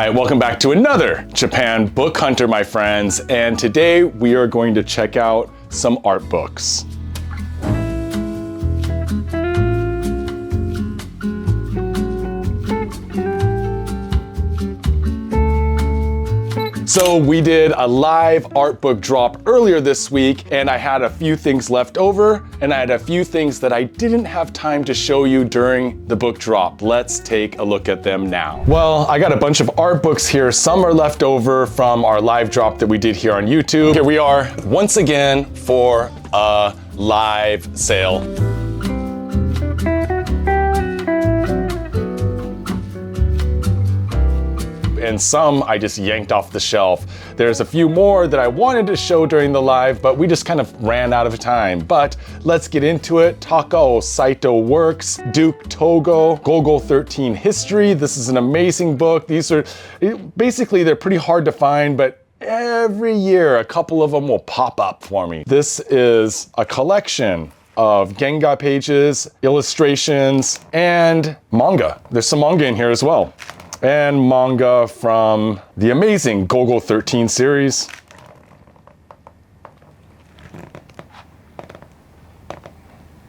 Hi, welcome back to another Japan Book Hunter, my friends. And today we are going to check out some art books. So we did a live art book drop earlier this week, and I had a few things left over, and I had a few things that I didn't have time to show you during the book drop. Let's take a look at them now. Well, I got a bunch of art books here. Some are left over from our live drop that we did here on YouTube. Here we are once again for a live sale. And some I just yanked off the shelf. There's a few more that I wanted to show during the live, but we just kind of ran out of time. But let's get into it. Takao Saito works, Duke Togo, Golgo 13 History. This is an amazing book. These are, basically they're pretty hard to find, but every year a couple of them will pop up for me. This is a collection of Genga pages, illustrations, and manga. There's some manga in here as well. And manga from the amazing Golgo 13 series.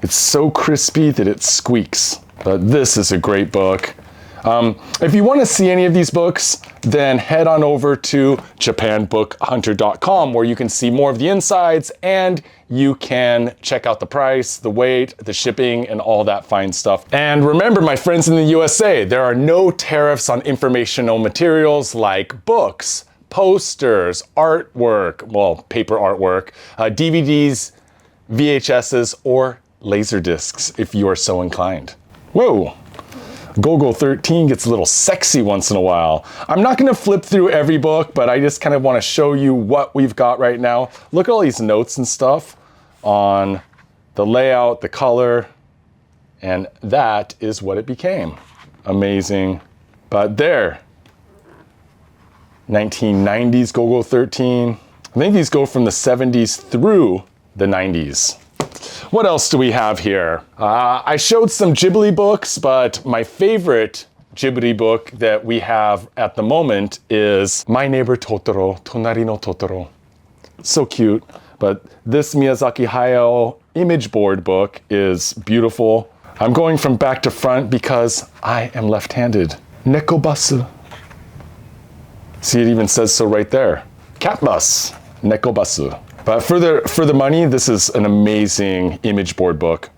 It's so crispy that it squeaks, but this is a great book. If you want to see any of these books, then head on over to japanbookhunter.com where you can see more of the insides and you can check out the price, the weight, the shipping, and all that fine stuff. And remember, my friends in the USA, there are no tariffs on informational materials like books, posters, artwork, well, paper artwork, DVDs, VHSs, or laser discs if you are so inclined. Whoa. Golgo 13 gets a little sexy once in a while. I'm not gonna flip through every book, but I just kind of wanna show you what we've got right now. Look at all these notes and stuff on the layout, the color, and that is what it became. Amazing. But there, 1990s Golgo 13. I think these go from the 70s through the 90s. What else do we have here? I showed some Ghibli books, but my favorite Ghibli book that we have at the moment is My Neighbor Totoro, Tonari no Totoro. So cute, but this Miyazaki Hayao image board book is beautiful. I'm going from back to front because I am left-handed. Nekobasu. See, it even says so right there. Cat bus, Nekobasu. But for the money, this is an amazing image board book.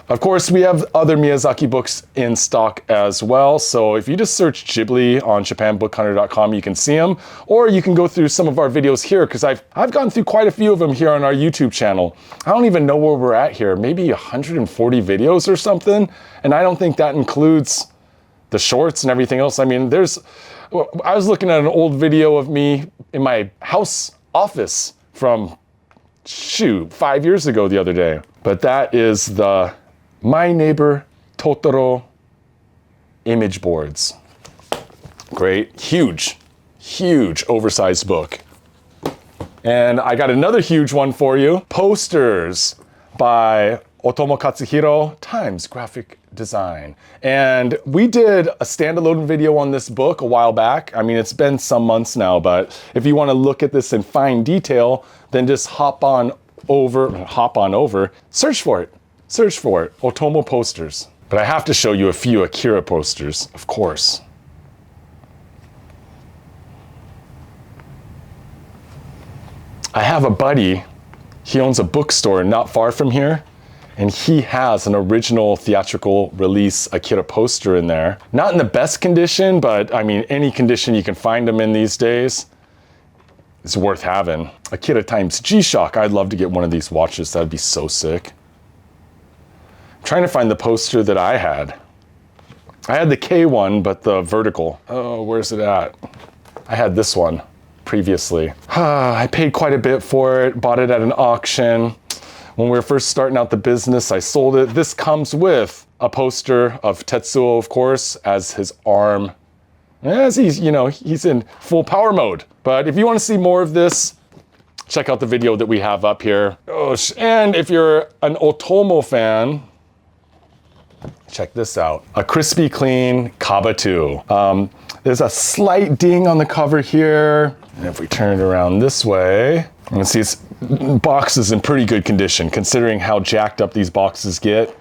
Of course, we have other Miyazaki books in stock as well. So if you just search Ghibli on japanbookhunter.com, you can see them. Or you can go through some of our videos here, because I've gone through quite a few of them here on our YouTube channel. I don't even know where we're at here, maybe 140 videos or something. And I don't think that includes the shorts and everything else. I mean, I was looking at an old video of me in my house office from, 5 years ago the other day. But that is the My Neighbor Totoro image boards. Great, huge oversized book. And I got another huge one for you. Posters by Otomo Katsuhiro times graphic design. And we did a standalone video on this book a while back. I mean, it's been some months now, but if you want to look at this in fine detail, then just hop on over, search for it, Otomo posters. But I have to show you a few Akira posters, of course. I have a buddy, he owns a bookstore not far from here, and he has an original theatrical release Akira poster in there. Not in the best condition, but I mean, any condition you can find them in these days is worth having. Akira times G-Shock. I'd love to get one of these watches. That'd be so sick. I'm trying to find the poster that I had. I had the K one, but the vertical. Oh, where's it at? I had this one previously. I paid quite a bit for it, bought it at an auction. When we were first starting out the business, I sold it. This comes with a poster of Tetsuo, of course, as his arm, as he's in full power mode. But if you want to see more of this, check out the video that we have up here. Oh, and if you're an Otomo fan, check this out. A crispy clean Kaba 2. There's a slight ding on the cover here. And if we turn it around this way, you can see it's box is in pretty good condition considering how jacked up these boxes get.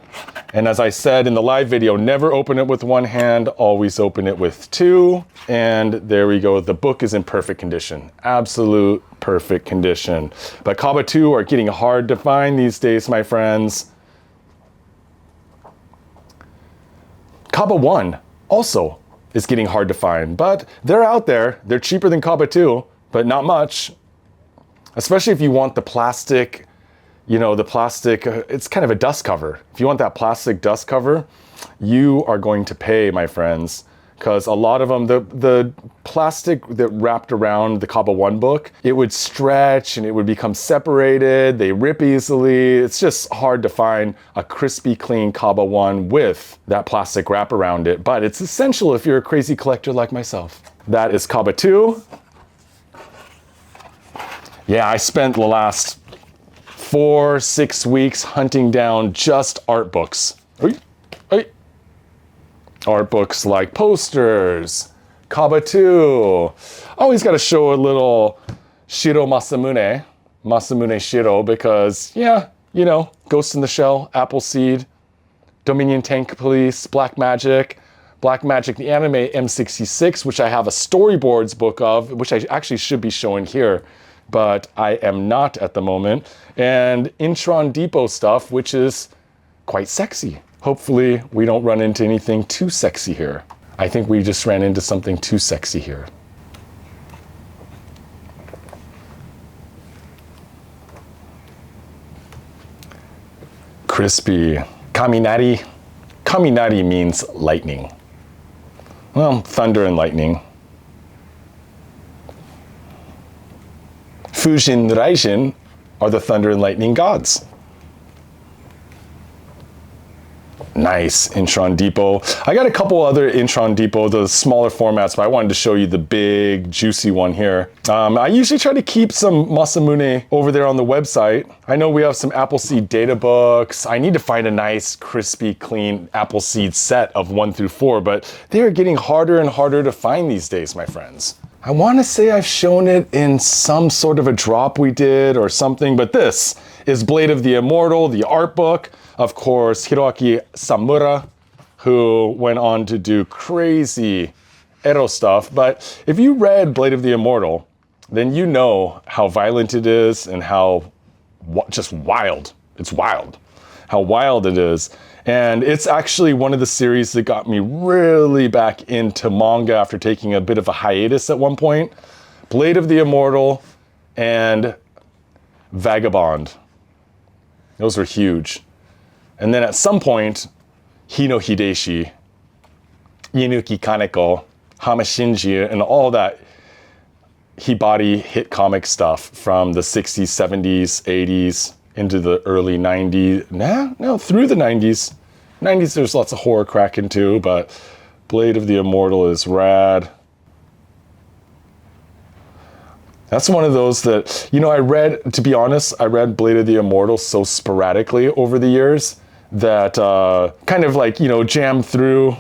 And as I said in the live video, never open it with one hand, always open it with two. And there we go, the book is in perfect condition. Absolute perfect condition. But Kaba 2 are getting hard to find these days, my friends. Kaba 1 also is getting hard to find, but they're out there. They're cheaper than Kaba 2, but not much. Especially if you want the plastic, you know, the plastic, it's kind of a dust cover. If you want that plastic dust cover, you are going to pay, my friends, because a lot of them, the plastic that wrapped around the Kaba 1 book, it would stretch and it would become separated. They rip easily. It's just hard to find a crispy, clean Kaba 1 with that plastic wrap around it, but it's essential if you're a crazy collector like myself. That is Kaba 2. Yeah, I spent the last 4-6 weeks hunting down just art books. Art books like posters, Kaba 2. Always got to show a little Shiro Masamune Shirow, because, yeah, you know, Ghost in the Shell, Appleseed, Dominion Tank Police, Black Magic, the anime M66, which I have a storyboards book of, which I actually should be showing here, but I am not at the moment. And Intron Depot stuff, which is quite sexy. Hopefully we don't run into anything too sexy here. I think we just ran into something too sexy here. Crispy. Kaminari. Kaminari means lightning. Well, thunder and lightning. Fujin Raijin are the thunder and lightning gods. Nice, Intron Depot. I got a couple other Intron Depot, the smaller formats, but I wanted to show you the big, juicy one here. I usually try to keep some Masamune over there on the website. I know we have some Appleseed data books. I need to find a nice, crispy, clean Appleseed set of 1 through 4, but they are getting harder and harder to find these days, my friends. I want to say I've shown it in some sort of a drop we did or something, but this is Blade of the Immortal, the art book. Of course, Hiroaki Samura, who went on to do crazy Ero stuff. But if you read Blade of the Immortal, then you know how violent it is and how just wild. It's wild. How wild it is. And it's actually one of the series that got me really back into manga after taking a bit of a hiatus at one point. Blade of the Immortal and Vagabond. Those were huge. And then at some point, Hino Hideshi, Inuki Kaneko, Hamashinji, and all that Hibari hit comic stuff from the 60s, 70s, 80s, into the early 90s. No, through the 90s. 90s, there's lots of horror cracking too, but Blade of the Immortal is rad. That's one of those that, you know, to be honest, I read Blade of the Immortal so sporadically over the years that kind of like, you know, jammed through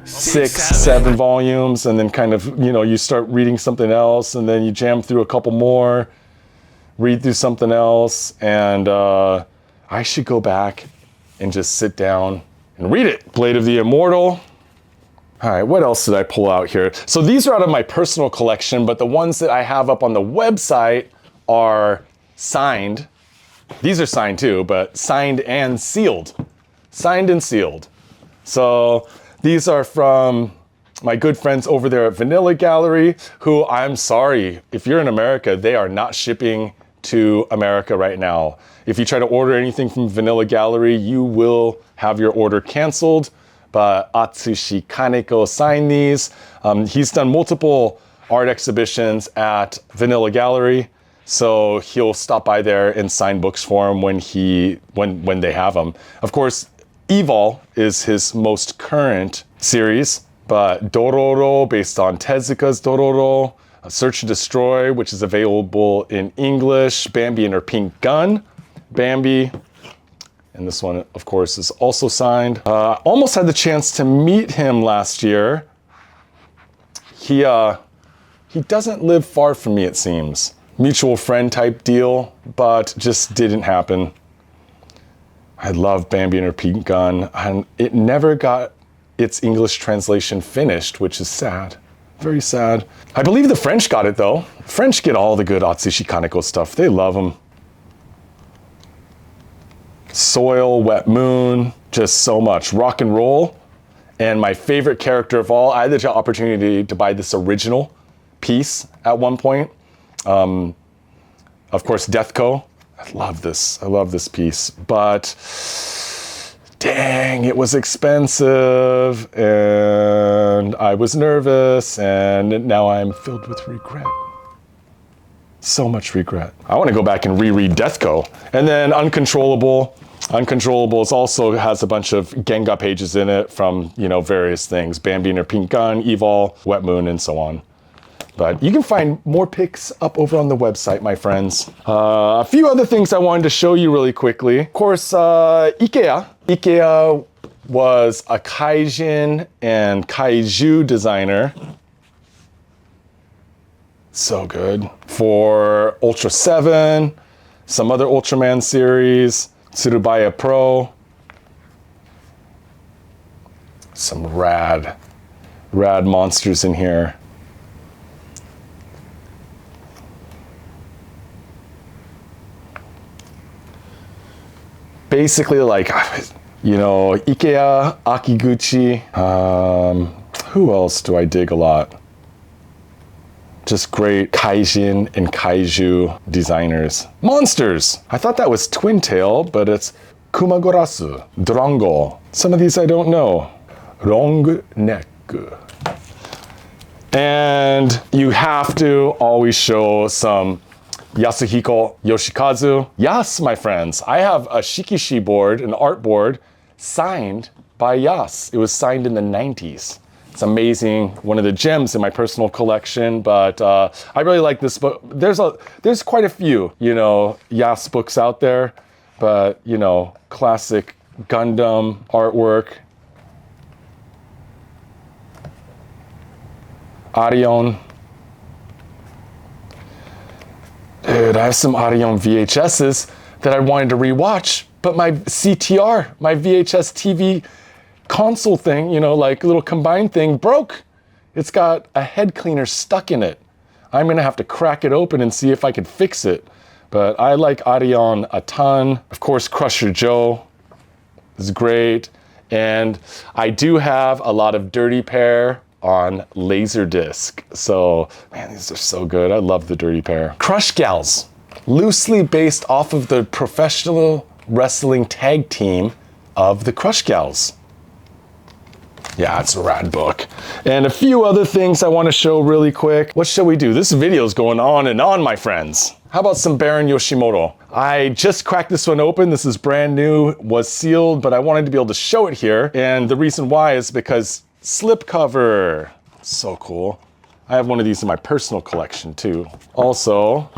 6, 7 volumes, and then kind of, you know, you start reading something else, and then you jam through a couple more, read through something else, and I should go back and just sit down and read it. Blade of the Immortal. All right, what else did I pull out here? So these are out of my personal collection, but the ones that I have up on the website are signed. These are signed too, but signed and sealed. Signed and sealed. So these are from my good friends over there at Vanilla Gallery, who, I'm sorry, if you're in America, they are not shipping to America right now. If you try to order anything from Vanilla Gallery, you will have your order canceled. But Atsushi Kaneko signed these. He's done multiple art exhibitions at Vanilla Gallery, so he'll stop by there and sign books for him when they have them. Of course, Evol is his most current series, but Dororo, based on Tezuka's Dororo, Search and Destroy, which is available in English, Bambi and her Pink Gun, Bambi, And this one, of course, is also signed. Almost had the chance to meet him last year. He doesn't live far from me, it seems. Mutual friend type deal, but just didn't happen. I love Bambi and Her Pink Gun, and it never got its English translation finished, which is sad. Very sad. I believe the French got it though. French get all the good Atsushi Kaneko stuff. They love them. Soil, Wet Moon, just so much. Rock and Roll, and my favorite character of all. I had the opportunity to buy this original piece at one point. Of course, Deathco. I love this piece, but dang, it was expensive and I was nervous and now I'm filled with regret. So much regret. I want to go back and reread Deathco. And then Uncontrollable. Uncontrollables also has a bunch of Genga pages in it from, you know, various things. Bambi and Her Pink Gun, Evol, Wet Moon, and so on. But you can find more pics up over on the website, my friends. A few other things I wanted to show you really quickly. Of course, IKEA. IKEA was a Kaijin and Kaiju designer. So good. For Ultra 7, some other Ultraman series, Tsurubaya Pro. Some rad monsters in here. Basically, like, you know, IKEA, Akiguchi. Who else do I dig a lot? Just great Kaijin and Kaiju designers. Monsters! I thought that was Twin Tail, but it's Kumagorasu, Drongo. Some of these I don't know. Long neck. And you have to always show some Yasuhiko Yoshikazu. Yes, my friends, I have a Shikishi board, an art board, signed by Yas. It was signed in the 90s. It's amazing, one of the gems in my personal collection, but I really like this book. There's quite a few, you know, Yas books out there, but, you know, classic Gundam artwork. Arion. Dude, I have some Arion VHSs that I wanted to rewatch, but my CTR, my VHS TV console thing, you know, like little combined thing, broke. It's got a head cleaner stuck in it. I'm gonna have to crack it open and see if I can fix it. But I like Arion a ton. Of course, Crusher Joe is great. And I do have a lot of Dirty Pair on Laserdisc. So, man, these are so good. I love the Dirty Pair. Crush Gals, loosely based off of the professional wrestling tag team of the Crush Gals. Yeah, it's a rad book. And a few other things I want to show really quick. What shall we do? This video is going on and on, my friends. How about some Baron Yoshimoto? I just cracked this one open. This is brand new, was sealed, but I wanted to be able to show it here. And the reason why is because slipcover. So cool. I have one of these in my personal collection too. Also,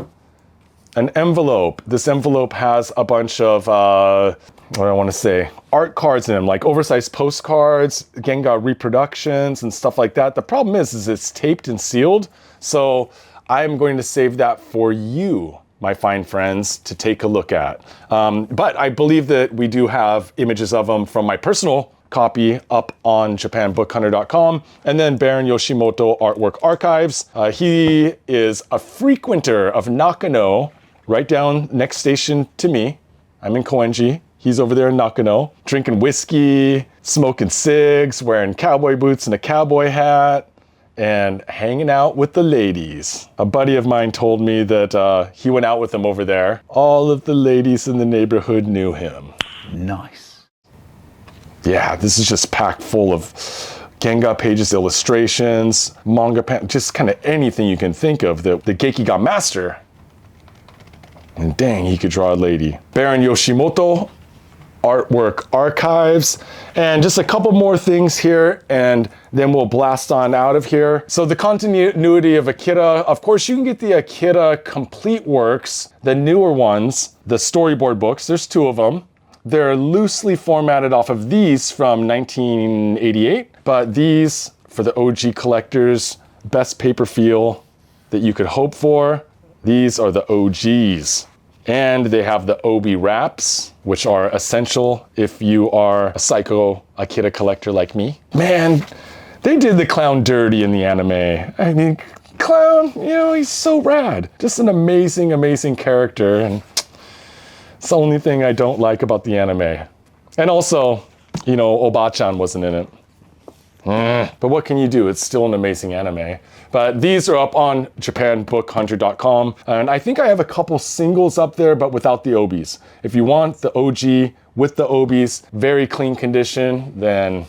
an envelope. This envelope has a bunch of, what do I want to say? Art cards in them, like oversized postcards, Genga reproductions and stuff like that. The problem is it's taped and sealed. So I'm going to save that for you, my fine friends, to take a look at. But I believe that we do have images of them from my personal copy up on japanbookhunter.com, and then Baron Yoshimoto Artwork Archives. He is a frequenter of Nakano, right down next station to me. I'm in Koenji. He's over there in Nakano, drinking whiskey, smoking cigs, wearing cowboy boots and a cowboy hat, and hanging out with the ladies. A buddy of mine told me that he went out with them over there. All of the ladies in the neighborhood knew him. Nice. Yeah, this is just packed full of Genga pages, illustrations, manga, just kind of anything you can think of. The Gekiga master. And dang, he could draw a lady. Baron Yoshimoto Artwork Archives. And just a couple more things here, and then we'll blast on out of here. So the continuity of Akira, of course, you can get the Akira complete works, the newer ones, the storyboard books. There's two of them. They're loosely formatted off of these from 1988, but these, for the OG collectors, best paper feel that you could hope for. These are the OGs. And they have the obi wraps, which are essential if you are a Psycho Akira collector like me. Man, they did the clown dirty in the anime. I mean, Clown, you know, he's so rad. Just an amazing, amazing character. And it's the only thing I don't like about the anime. And also, you know, Oba-chan wasn't in it. But what can you do? It's still an amazing anime. But these are up on japanbookhunter.com. And I think I have a couple singles up there, but without the obies. If you want the OG with the obies, very clean condition, then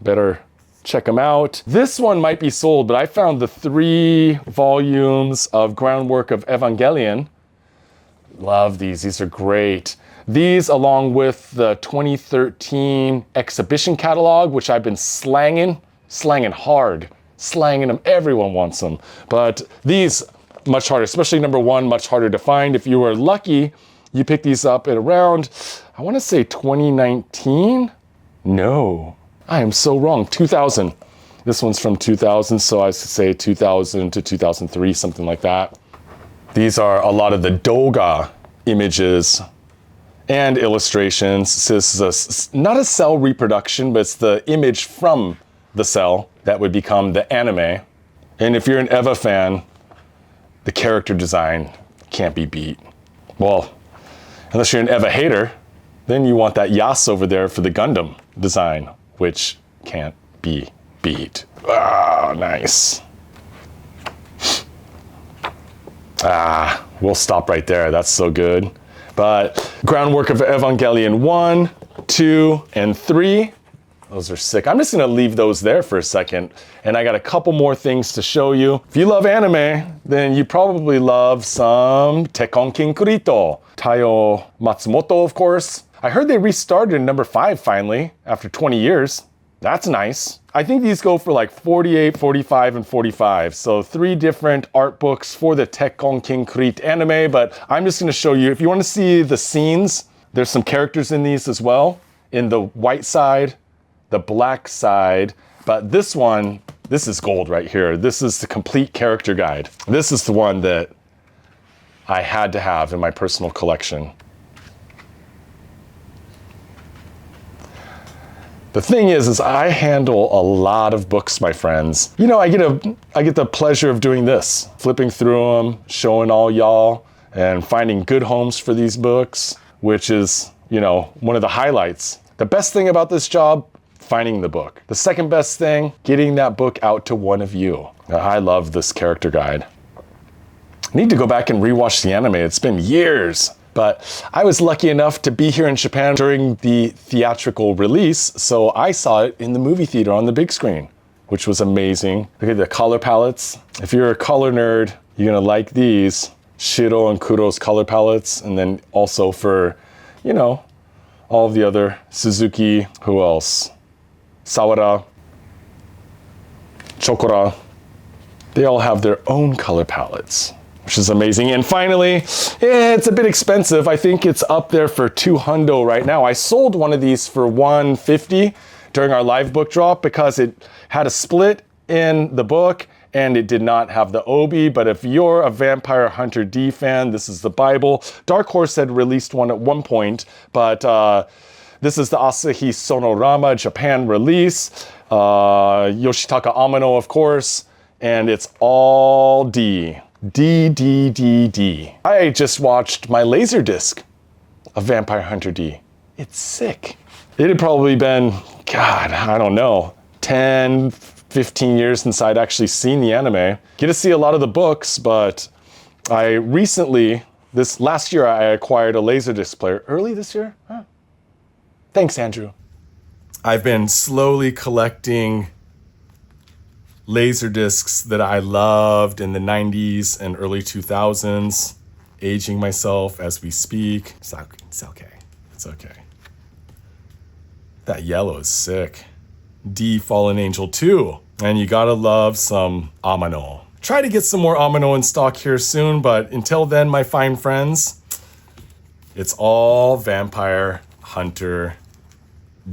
better check them out. This one might be sold, but I found the 3 volumes of Groundwork of Evangelion. Love these. These are great. These, along with the 2013 exhibition catalog, which I've been slanging hard, slanging them. Everyone wants them. But these, much harder, especially number 1, much harder to find. If you were lucky, you pick these up at around, I want to say 2019? No, I am so wrong. 2000. This one's from 2000, so I say 2000 to 2003, something like that. These are a lot of the Doga images and illustrations. This is not a cell reproduction, but it's the image from the cell that would become the anime. And if you're an Eva fan, the character design can't be beat. Well, unless you're an Eva hater, then you want that Yas over there for the Gundam design, which can't be beat. Ah, nice. We'll stop right there. That's so good. But Groundwork of Evangelion 1, 2, and 3. Those are sick. I'm just gonna leave those there for a second. And I got a couple more things to show you. If you love anime, then you probably love some Tekkonkinkreet. Taiyo Matsumoto, of course. I heard they restarted in number 5 finally, after 20 years. That's nice. I think these go for like 48, 45, and 45. So 3 different art books for the Tekkonkinkreet anime, but I'm just gonna show you, if you wanna see the scenes, there's some characters in these as well, in the white side, the black side, but this one, this is gold right here. This is the complete character guide. This is the one that I had to have in my personal collection. The thing is I handle a lot of books, my friends. You know, I get the pleasure of doing this, flipping through them, showing all y'all, and finding good homes for these books, which is, you know, one of the highlights. The best thing about this job, finding the book. The second best thing, getting that book out to one of you. I love this character guide. I need to go back and rewatch the anime. It's been years. But I was lucky enough to be here in Japan during the theatrical release, so I saw it in the movie theater on the big screen, which was amazing. Look at the color palettes. If you're a color nerd, you're gonna like these. Shiro and Kuro's color palettes, and then also for, you know, all of the other Suzuki, who else? Sawara, Chokora. They all have their own color palettes, which is amazing. And finally, it's a bit expensive. I think it's up there for 200 right now. I sold one of these for 150 during our live book drop because it had a split in the book and it did not have the obi. But if you're a Vampire Hunter D fan, this is the Bible. Dark Horse had released one at one point, but this is the Asahi Sonorama Japan release. Yoshitaka Amano, of course, and it's all D. D. I just watched my Laserdisc of Vampire Hunter D. It's sick. It had probably been, God, I don't know, 10, 15 years since I'd actually seen the anime. Get to see a lot of the books, but I recently, this last year, I acquired a Laserdisc player. Early this year? Huh. Thanks, Andrew. I've been slowly collecting Laserdiscs that I loved in the 90s and early 2000s, aging myself as we speak. It's okay. It's okay. That yellow is sick. D Fallen Angel 2. And you gotta love some Amano. Try to get some more Amano in stock here soon, but until then, my fine friends, it's all Vampire Hunter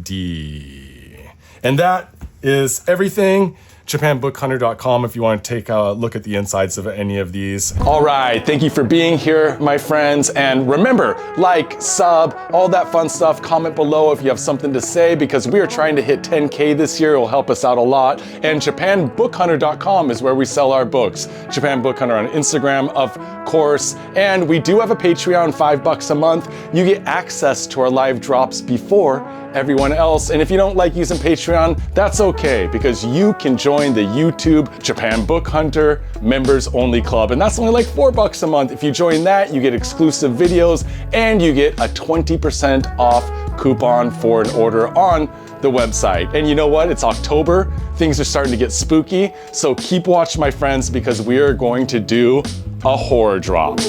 D. And that is everything. JapanBookHunter.com if you want to take a look at the insides of any of these. All right, thank you for being here, my friends. And remember, like, sub, all that fun stuff. Comment below if you have something to say, because we are trying to hit 10K this year. It will help us out a lot. And JapanBookHunter.com is where we sell our books. Japan Book Hunter on Instagram, of course. And we do have a Patreon, $5 a month. You get access to our live drops before everyone else. And if you don't like using Patreon, that's okay, because you can join the YouTube Japan Book Hunter members only club. And that's only like $4 a month. If you join that, you get exclusive videos and you get a 20% off coupon for an order on the website. And you know what? It's October. Things are starting to get spooky. So keep watching, my friends, because we are going to do a horror drop.